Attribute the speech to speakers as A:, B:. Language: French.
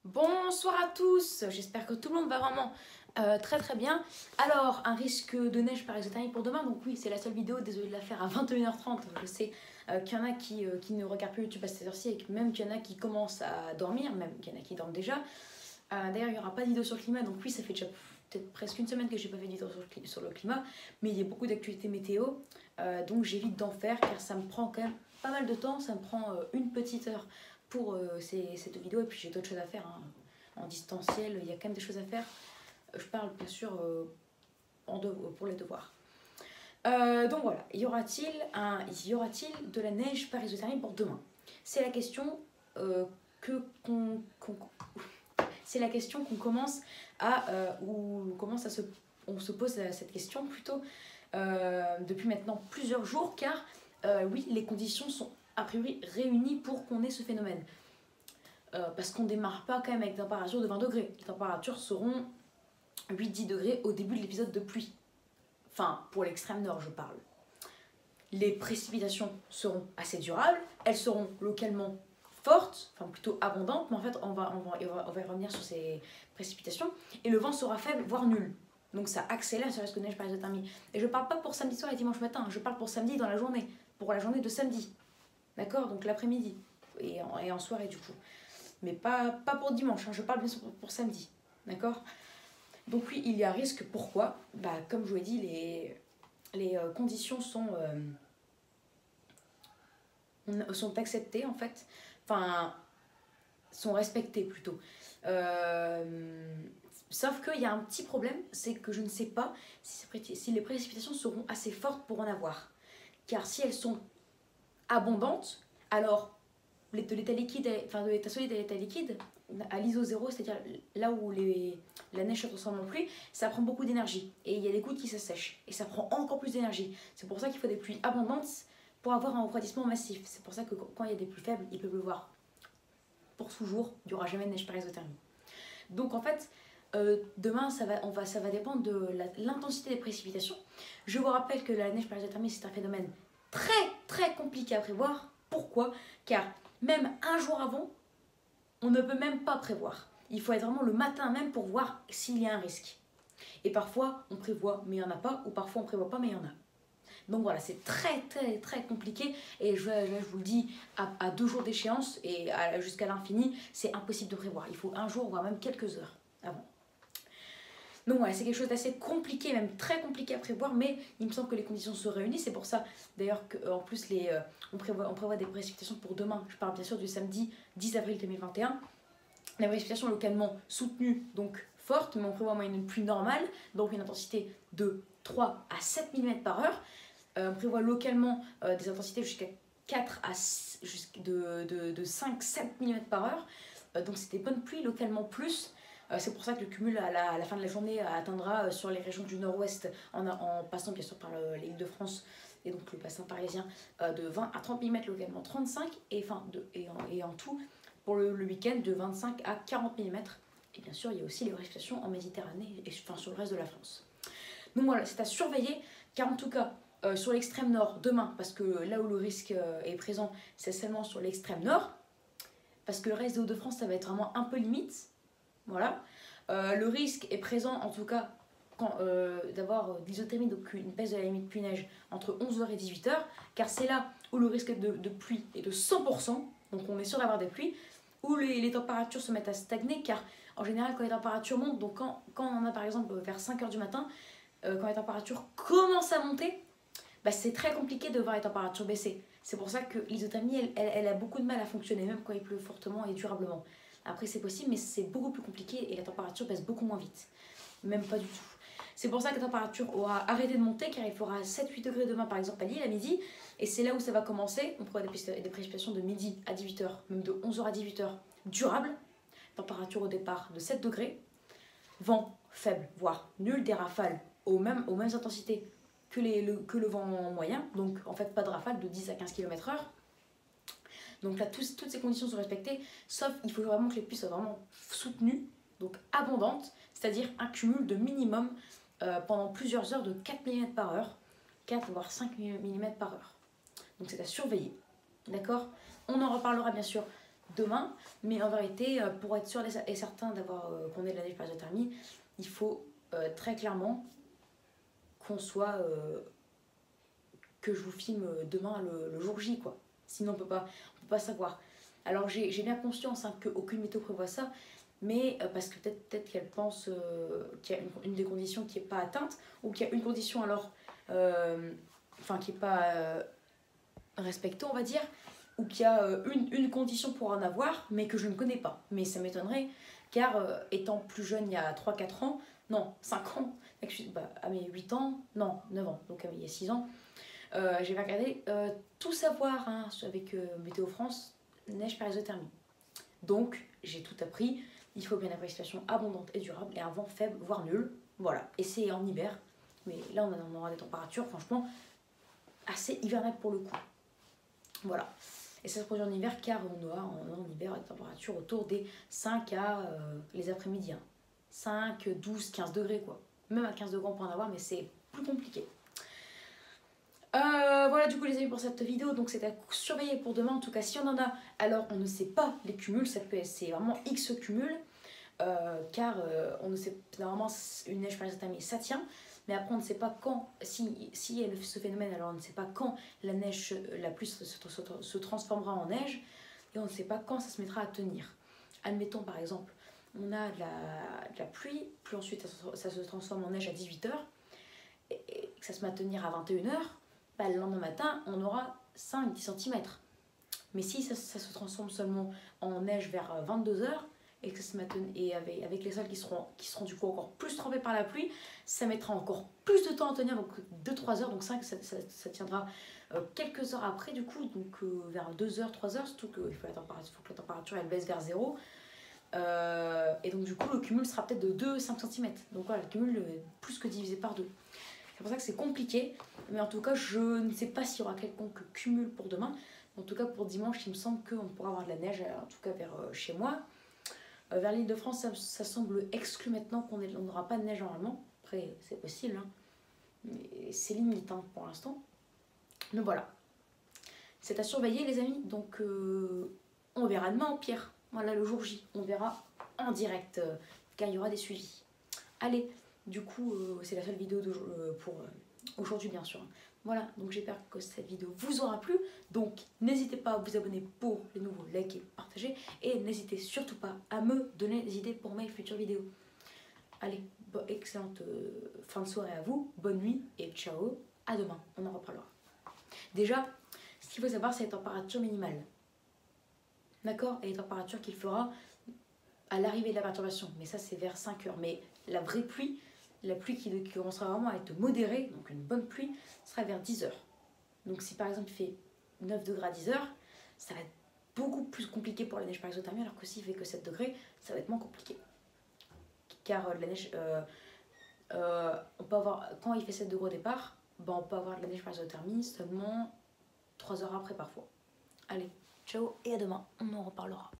A: Bonsoir à tous, j'espère que tout le monde va vraiment très bien. Alors, un risque de neige par exothermie pour demain, donc oui, c'est la seule vidéo, désolé de la faire à 21h30. Je sais qu'il y en a qui ne regardent plus YouTube à cette heure-ci et que même qu'il y en a qui commencent à dormir, même qu'il y en a qui dorment déjà. D'ailleurs, il n'y aura pas de vidéo sur le climat, donc oui, ça fait déjà peut-être presque une semaine que je n'ai pas fait de vidéo sur le climat, mais il y a beaucoup d'actualités météo, donc j'évite d'en faire car ça me prend quand même pas mal de temps, ça me prend une petite heure pour cette vidéo et puis j'ai d'autres choses à faire hein. En distanciel, il y a quand même des choses à faire. Je parle bien sûr pour les devoirs. Donc voilà, y aura-t-il de la neige par exothermie pour demain? C'est la question c'est la question qu'on commence à on se pose cette question plutôt depuis maintenant plusieurs jours car oui, les conditions sont a priori réunies pour qu'on ait ce phénomène. Parce qu'on démarre pas quand même avec des températures de 20 degrés. Les températures seront 8-10 degrés au début de l'épisode de pluie. Enfin, pour l'extrême nord, je parle. Les précipitations seront assez durables, elles seront localement fortes, enfin plutôt abondantes, mais en fait, on va y revenir sur ces précipitations. Et le vent sera faible, voire nul. Donc ça accélère ce risque de neige par exothermie. Et je parle pas pour samedi soir et dimanche matin, je parle pour samedi dans la journée, pour la journée de samedi. D'accord? Donc l'après-midi et en soirée du coup. Mais pas pour dimanche, hein, je parle bien sûr pour samedi. D'accord? Donc oui, il y a risque. Pourquoi? Comme je vous l'ai dit, les conditions sont acceptées en fait. Enfin, sont respectées plutôt. Sauf qu'il y a un petit problème, c'est que je ne sais pas si les précipitations seront assez fortes pour en avoir. Car si elles sont abondantes, alors de l'état liquide, enfin de l'état solide à l'état liquide, à l'ISO 0, c'est-à-dire là où la neige se transforme en pluie, ça prend beaucoup d'énergie. Et il y a des gouttes qui s'assèchent. Et ça prend encore plus d'énergie. C'est pour ça qu'il faut des pluies abondantes pour avoir un refroidissement massif. C'est pour ça que quand il y a des pluies faibles, il peut pleuvoir pour toujours. Il n'y aura jamais de neige par exothermie. Donc en fait, demain, ça va dépendre de l'intensité des précipitations. Je vous rappelle que la neige par exothermie, c'est un phénomène très compliqué à prévoir. Pourquoi? Car même un jour avant, on ne peut même pas prévoir. Il faut être vraiment le matin même pour voir s'il y a un risque. Et parfois, on prévoit, mais il n'y en a pas, ou parfois on prévoit pas, mais il y en a. Donc voilà, c'est très compliqué, et je vous le dis, à 2 jours d'échéance, et jusqu'à l'infini, c'est impossible de prévoir. Il faut un jour, voire même quelques heures avant. Donc voilà, c'est quelque chose d'assez compliqué, même très compliqué à prévoir, mais il me semble que les conditions se réunissent. C'est pour ça d'ailleurs qu'en plus on prévoit des précipitations pour demain. Je parle bien sûr du samedi 10 avril 2021. Les précipitations localement soutenues, donc fortes, mais on prévoit en moyenne une pluie normale, donc une intensité de 3 à 7 mm par heure. On prévoit localement des intensités jusqu'à 4 à 5-7 mm par heure. Donc c'est des bonnes pluies localement plus. C'est pour ça que le cumul à la fin de la journée atteindra sur les régions du nord-ouest, en passant bien sûr par l'Île-de-France et donc le bassin parisien, de 20 à 30 mm localement, 35 et en tout pour le week-end de 25 à 40 mm. Et bien sûr, il y a aussi les précipitations en Méditerranée et sur le reste de la France. Donc voilà, c'est à surveiller, car en tout cas, sur l'extrême nord, demain, parce que là où le risque est présent, c'est seulement sur l'extrême nord, parce que le reste des Hauts-de-France, ça va être vraiment un peu limite. Voilà. Le risque est présent, en tout cas, d'avoir de l'isothermie, donc une baisse de la limite pluie-neige entre 11h et 18h, car c'est là où le risque de pluie est de 100%, donc on est sûr d'avoir des pluies, où les températures se mettent à stagner, car en général, quand les températures montent, donc quand on en a par exemple vers 5h du matin, quand les températures commencent à monter, c'est très compliqué de voir les températures baisser. C'est pour ça que l'isothermie, elle a beaucoup de mal à fonctionner, même quand il pleut fortement et durablement. Après, c'est possible, mais c'est beaucoup plus compliqué et la température baisse beaucoup moins vite. Même pas du tout. C'est pour ça que la température aura arrêté de monter, car il fera 7-8 degrés demain, par exemple, à Lille, à midi. Et c'est là où ça va commencer. On pourra des précipitations de midi à 18h, même de 11h à 18h, durables. Température au départ de 7 degrés. Vent faible, voire nul, des rafales aux mêmes intensités que le vent moyen. Donc, en fait, pas de rafale de 10 à 15 km/h. Donc là, toutes ces conditions sont respectées, sauf il faut vraiment que les pluies soient vraiment soutenues, donc abondantes, c'est-à-dire un cumul de minimum pendant plusieurs heures de 4 mm par heure, 4 voire 5 mm par heure. Donc c'est à surveiller, d'accord? On en reparlera bien sûr demain, mais en vérité, pour être sûr et certain d'avoir qu'on ait de la neige par isothermie, il faut très clairement qu'on soit que je vous filme demain le jour J, quoi. Sinon, on peut pas savoir. Alors, j'ai bien conscience hein, qu'aucune météo prévoit ça, mais parce que peut-être qu'elle pense qu'il y a une des conditions qui n'est pas atteinte, ou qu'il y a une condition alors, enfin, qui n'est pas respectée, on va dire, ou qu'il y a une condition pour en avoir, mais que je ne connais pas. Mais ça m'étonnerait, car étant plus jeune il y a 3-4 ans, non, 5 ans, à mes 8 ans, non, 9 ans, donc il y a 6 ans, j'ai regardé tout savoir hein, avec Météo France, neige par isothermie. Donc j'ai tout appris, il faut bien une précipitation abondante et durable et un vent faible, voire nul. Voilà, et c'est en hiver, mais là on aura des températures franchement assez hivernales pour le coup. Voilà, et ça se produit en hiver car on aura en hiver des températures autour des 5 à les après-midi. Hein. 5, 12, 15 degrés quoi. Même à 15 degrés on peut en avoir, mais c'est plus compliqué. Voilà du coup les amis pour cette vidéo, donc c'est à surveiller pour demain. En tout cas si on en a, alors on ne sait pas les cumuls, c'est vraiment X cumul, car on ne sait normalement une neige par isothermie ça tient, mais après on ne sait pas quand, si il y a ce phénomène, alors on ne sait pas quand la neige, la pluie se transformera en neige, et on ne sait pas quand ça se mettra à tenir. Admettons par exemple, on a de la pluie, puis ensuite ça se transforme en neige à 18h, et que ça se met à tenir à 21h, bah, le lendemain matin, on aura 5-10 cm. Mais si ça se transforme seulement en neige vers 22h, et que ça se met et avec les sols qui seront du coup encore plus trempés par la pluie, ça mettra encore plus de temps à tenir, donc 2-3 heures, donc 5, ça tiendra quelques heures après du coup, donc vers 2h, 3h, surtout qu'il faut que la température elle baisse vers 0. Et donc du coup le cumul sera peut-être de 2-5 cm. Donc voilà, le cumul est plus que divisé par 2. C'est pour ça que c'est compliqué, mais en tout cas je ne sais pas s'il y aura quelconque cumul pour demain. En tout cas pour dimanche il me semble qu'on pourra avoir de la neige, en tout cas vers chez moi. Vers l'île de France ça semble exclu maintenant qu'on n'aura pas de neige normalement. Après c'est possible, hein. Mais c'est limite hein, pour l'instant. Donc voilà, c'est à surveiller les amis, donc on verra demain au pire. Voilà le jour J, on verra en direct car il y aura des suivis. Allez, du coup c'est la seule vidéo pour aujourd'hui bien sûr. Voilà, donc j'espère que cette vidéo vous aura plu. Donc n'hésitez pas à vous abonner pour les nouveaux, liker, partager. Et n'hésitez surtout pas à me donner des idées pour mes futures vidéos. Allez, excellente fin de soirée à vous, bonne nuit et ciao, à demain, on en reparlera. Déjà, ce qu'il faut savoir c'est les températures minimales. D'accord? Et les températures qu'il fera à l'arrivée de la perturbation. Mais ça c'est vers 5 heures. Mais la vraie pluie, la pluie qui commencera vraiment à être modérée, donc une bonne pluie, sera vers 10 heures. Donc si par exemple il fait 9 degrés à 10 heures, ça va être beaucoup plus compliqué pour la neige par isothermie, alors que s'il fait que 7 degrés, ça va être moins compliqué. Car la neige, on peut avoir, quand il fait 7 degrés au départ, ben on peut avoir de la neige par isothermie seulement 3 heures après parfois. Allez, ciao et à demain, on en reparlera.